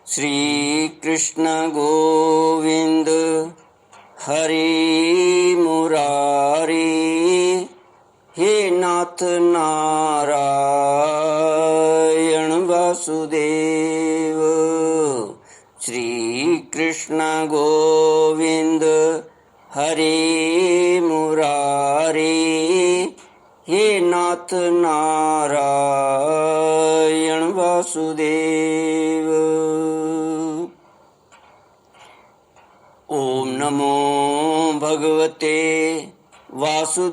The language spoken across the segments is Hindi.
श्री कृष्ण गोविंद हरि मुरारी, हे नाथ नारायण वासुदेव। श्री कृष्ण गोविंद हरि मुरारी, हे नाथ नारायण वासुदेव। ओम नमो भगवते वासुदेवाय।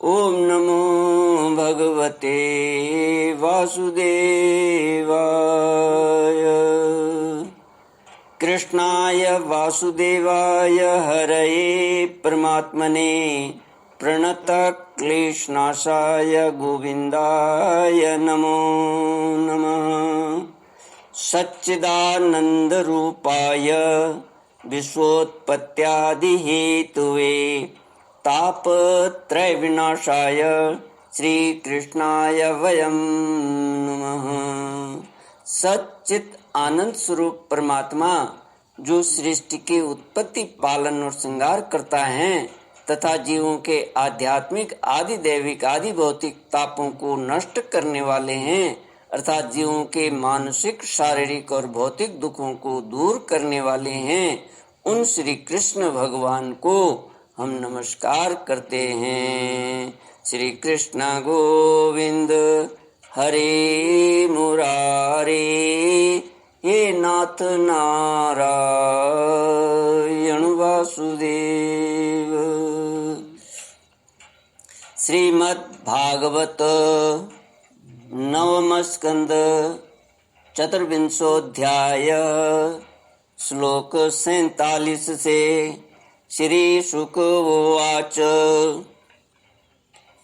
ओम नमो भगवते वासुदेवाय। कृष्णाय वासुदेवाय हरये परमात्मने प्रणतक्लेशनाशाय गोविन्दाय नमो नमः। सच्चिदानन्दरूपाय विश्वोत्पत्त्यादिहेतुवे तापत्रयविनाशाय श्रीकृष्णाय वयं नमः। सच्चित आनंद स्वरूप परमात्मा जो सृष्टि की उत्पत्ति, पालन और श्रृंगार करता है तथा जीवों के आध्यात्मिक, आदि दैविक, आदि भौतिक तापों को नष्ट करने वाले हैं, अर्थात जीवों के मानसिक, शारीरिक और भौतिक दुखों को दूर करने वाले हैं, उन श्री कृष्ण भगवान को हम नमस्कार करते हैं। श्री कृष्ण गोविंद हरे मुरारी, हे नाथ नारायण वासुदेव। श्रीमद् भागवत नवम स्कंद चतुर्विंशोऽध्याय श्लोक 47 से। श्री शुक उवाच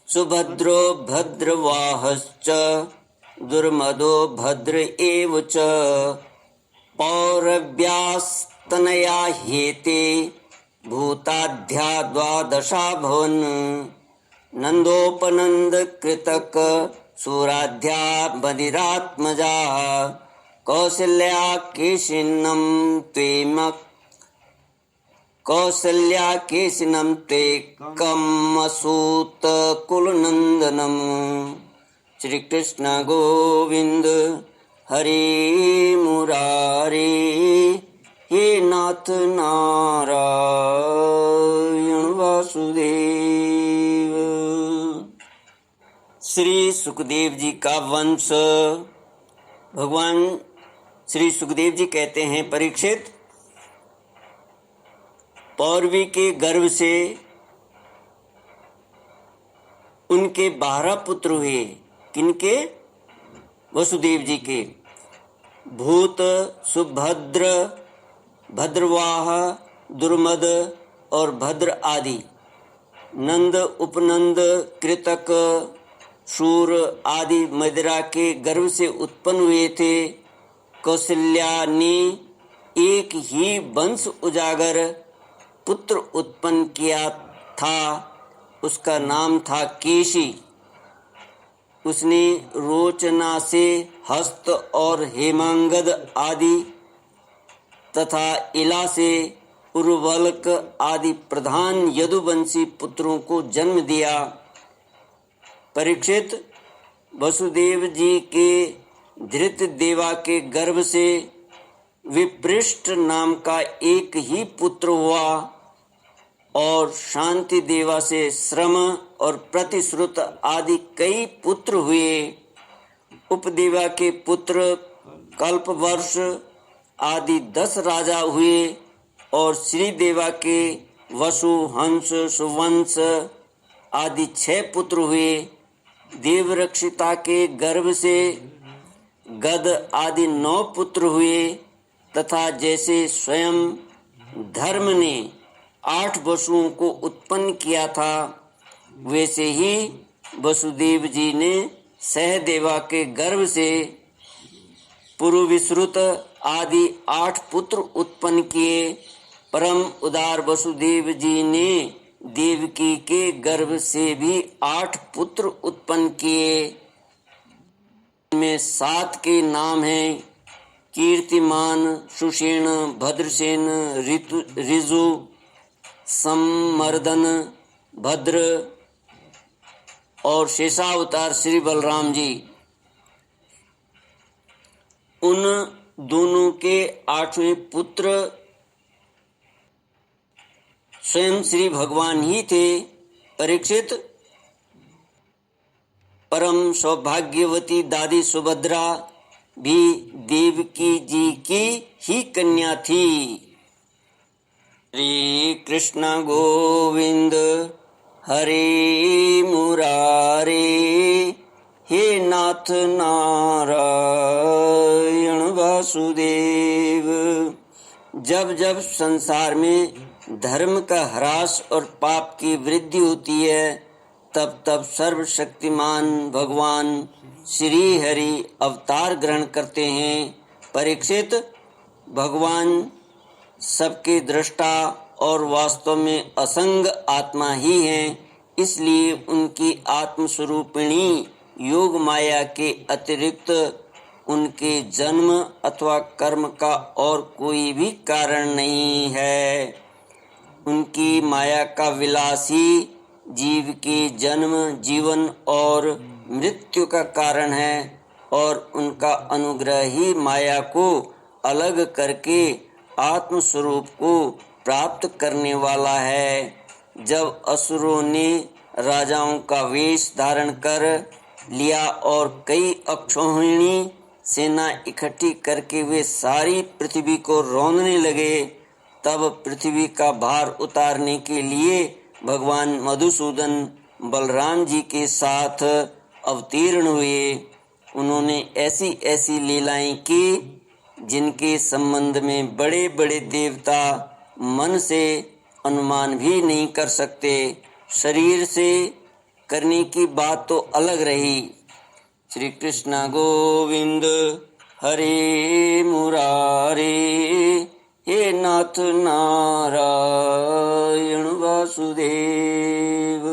सुभद्रो भद्रवाहश्च दुर्मदो भद्र एव च पौरव्यास्तनया ह्येते भूताद्या द्वादशा भवन् नन्दोपनन्द कृतक सूराध्या बधिरात्मजाः कौसल्या केशिनं ते कमसूत कुलनंदनम। श्री कृष्ण गोविंद हरि मुरारी, हे नाथ नारायण वासुदेव। श्री सुखदेव जी का वंश। भगवान श्री सुखदेव जी कहते हैं, परीक्षित, पौरवी के गर्भ से उनके 12 पुत्र हुए। किनके? वसुदेव जी के। भूत, सुभद्र, भद्रवाह, दुर्मद और भद्र आदि। नंद, उपनंद, कृतक, शूर आदि मदिरा के गर्भ से उत्पन्न हुए थे। कौशल्या ने एक ही वंश उजागर पुत्र उत्पन्न किया था, उसका नाम था केशी। उसने रोचना से हस्त और हेमांगद आदि तथा इला से उर्वलक आदि प्रधान यदुवंशी पुत्रों को जन्म दिया। परीक्षित, वसुदेव जी के धृत देवा के गर्भ से विपृष्ट नाम का एक ही पुत्र हुआ और शांति देवा से श्रम और प्रतिश्रुत आदि कई पुत्र हुए। उपदेवा के पुत्र कल्पवर्ष आदि 10 राजा हुए और श्रीदेवा के वसु, हंस, सुवंश आदि 6 पुत्र हुए। देवरक्षिता के गर्भ से गद आदि 9 पुत्र हुए तथा जैसे स्वयं धर्म ने 8 वसुओं को उत्पन्न किया था, वैसे ही वसुदेव जी ने सहदेवा के गर्भ से पुरुविश्रुत आदि 8 पुत्र उत्पन्न किए। परम उदार वसुदेव जी ने देवकी के गर्भ से भी 8 पुत्र उत्पन्न किए। में 7 के नाम हैं: कीर्तिमान, सुषेण, भद्रसेन, ऋजु, संमर्दन, भद्र और शेषावतार श्री बलराम जी। उन दोनों के 8वें पुत्र स्वयं श्री भगवान ही थे। परीक्षित, परम सौभाग्यवती दादी सुभद्रा भी देवकी जी की ही कन्या थी। श्री कृष्ण गोविंद हरे मुरारे, हे नाथ नारायण वासुदेव। जब जब संसार में धर्म का ह्रास और पाप की वृद्धि होती है, तब तब सर्वशक्तिमान भगवान श्री हरि अवतार ग्रहण करते हैं। परीक्षित, भगवान सबके दृष्टा और वास्तव में असंग आत्मा ही हैं, इसलिए उनकी आत्मस्वरूपिणी योग माया के अतिरिक्त उनके जन्म अथवा कर्म का और कोई भी कारण नहीं है। उनकी माया का विलास ही जीव के जन्म, जीवन और मृत्यु का कारण है और उनका अनुग्रह ही माया को अलग करके आत्म स्वरूप को प्राप्त करने वाला है। जब असुरों ने राजाओं का वेश धारण कर लिया और कई अक्षौहिणी सेना इकट्ठी करके वे सारी पृथ्वी को रौंदने लगे, तब पृथ्वी का भार उतारने के लिए भगवान मधुसूदन बलराम जी के साथ अवतीर्ण हुए। उन्होंने ऐसी ऐसी लीलाएं की जिनके संबंध में बड़े बड़े देवता मन से अनुमान भी नहीं कर सकते। शरीर से करने की बात तो अलग रही। श्री कृष्ण गोविंद हरे मुरारे, हे नाथ नारायण वासुदेव।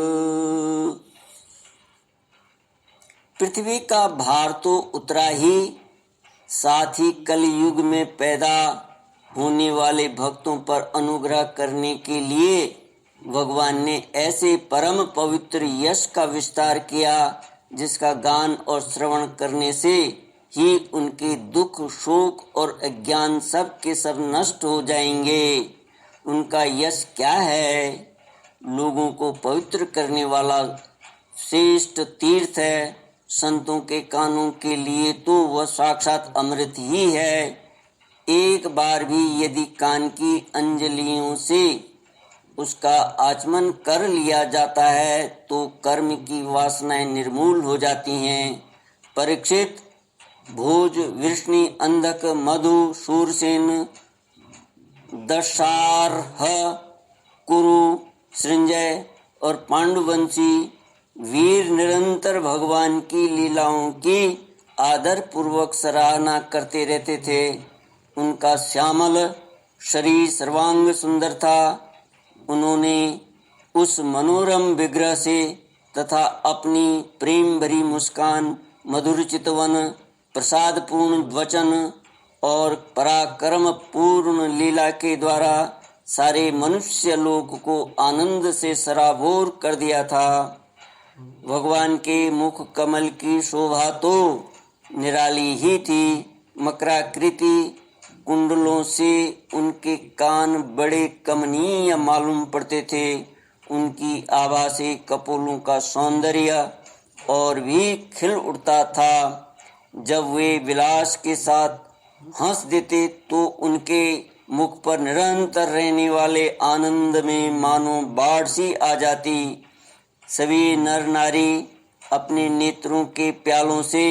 पृथ्वी का भार तो उतरा ही, साथ ही कलयुग में पैदा होने वाले भक्तों पर अनुग्रह करने के लिए भगवान ने ऐसे परम पवित्र यश का विस्तार किया, जिसका गान और श्रवण करने से ही उनके दुख, शोक और अज्ञान सब के सब नष्ट हो जाएंगे। उनका यश क्या है? लोगों को पवित्र करने वाला श्रेष्ठ तीर्थ है। संतों के कानों के लिए तो वह साक्षात अमृत ही है। एक बार भी यदि कान की अंजलियों से उसका आचमन कर लिया जाता है तो कर्म की वासनाएं निर्मूल हो जाती हैं। परीक्षित, भोज, वृष्णि, अंधक, मधु, शूरसेन, दशारह, कुरु, सृंजय और पांडुवंशी वीर निरंतर भगवान की लीलाओं की आदर पूर्वक सराहना करते रहते थे। उनका श्यामल शरीर सर्वांग सुंदर था। उन्होंने उस मनोरम विग्रह से तथा अपनी प्रेम भरी मुस्कान, मधुर चितवन, प्रसाद पूर्ण वचन और पराक्रम पूर्ण लीला के द्वारा सारे मनुष्य लोक को आनंद से सराबोर कर दिया था। भगवान के मुख कमल की शोभा तो निराली ही थी। मकराकृति कुंडलों से उनके कान बड़े कमनीय मालूम पड़ते थे। उनकी आभा से कपोलों का सौंदर्य और भी खिल उठता था। जब वे विलास के साथ हंस देते तो उनके मुख पर निरंतर रहने वाले आनंद में मानो बाढ़ सी आ जाती। सभी नर नारी अपने नेत्रों के प्यालों से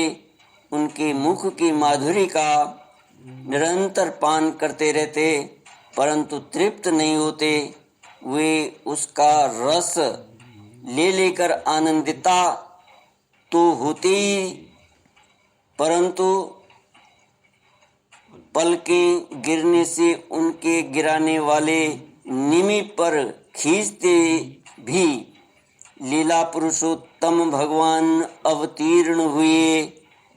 उनके मुख की माधुरी का निरंतर पान करते रहते, परंतु तृप्त नहीं होते। वे उसका रस ले लेकर आनंदिता तो होते ही, परंतु पलकें गिरने से उनके गिराने वाले निमि पर खींचते भी। लीला पुरुषोत्तम भगवान अवतीर्ण हुए।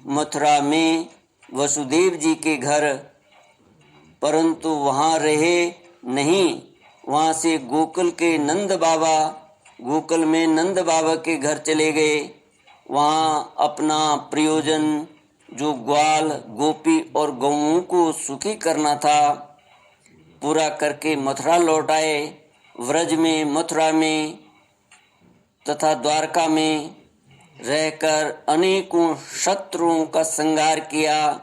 मथुरा में वसुदेव जी के घर, परंतु वहाँ रहे नहीं। वहाँ से गोकुल में नंद बाबा के घर चले गए। वहाँ अपना प्रयोजन जो ग्वाल, गोपी और गौओं को सुखी करना था पूरा करके मथुरा लौट आए। व्रज में, मथुरा में तथा द्वारका में रहकर अनेकों शत्रुओं का संहार किया।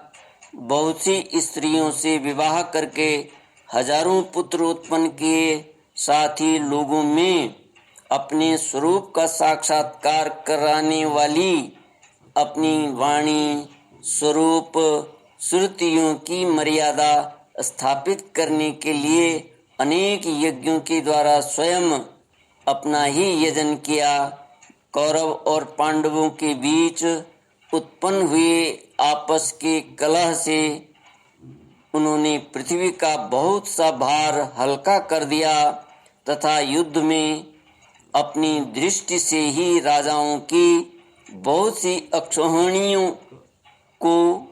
बहुत सी स्त्रियों से विवाह करके हजारों पुत्र उत्पन्न किए। साथ ही लोगों में अपने स्वरूप का साक्षात्कार कराने वाली अपनी वाणी, स्वरूप, श्रुतियों की मर्यादा स्थापित करने के लिए अनेक यज्ञों के द्वारा स्वयं अपना ही यजन किया। कौरव और पांडवों के बीच उत्पन्न हुए आपस के कलह से उन्होंने पृथ्वी का बहुत सा भार हल्का कर दिया तथा युद्ध में अपनी दृष्टि से ही राजाओं की बहुत सी अक्षौहिणियों को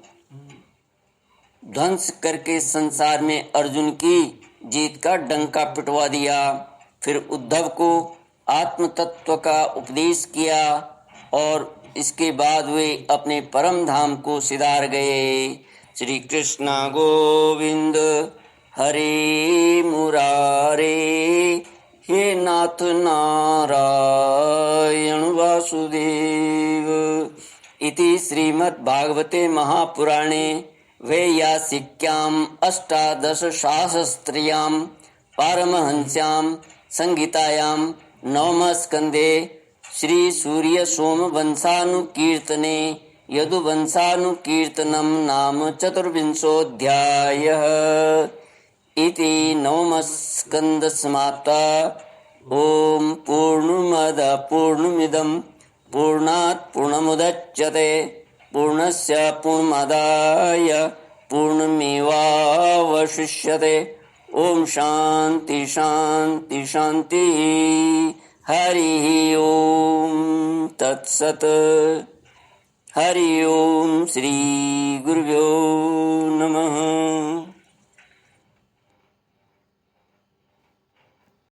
ध्वंस करके संसार में अर्जुन की जीत का डंका पिटवा दिया। फिर उद्धव को आत्म तत्व का उपदेश किया और इसके बाद वे अपने परम धाम को सिधार गए। श्री कृष्ण गोविंद हरे मुरारे, हे नाथ नारायण वासुदेव। इति श्रीमद्भागवते महापुराणे वैयासिक्याम् अष्टादशशास्त्र्यां पारमहंस्यां संहितायां नवमस्कन्धे श्री सूर्य सोमवंशानुकीर्तने यदुवंशानुकीर्तनं नाम चतुर्विंशोऽध्यायः। इति नवमस्कन्ध समाप्ता। ओम पूर्णमद पूर्णमिदं पूर्णात् पूर्णमुदच्यते पूर्णस्य पूर्णमादाय पूर्णमेवावशिष्यते। ओम शांति शांति शांति। हरि ओम तत्सत्। हरि ओम श्री गुरुभ्यो नमः।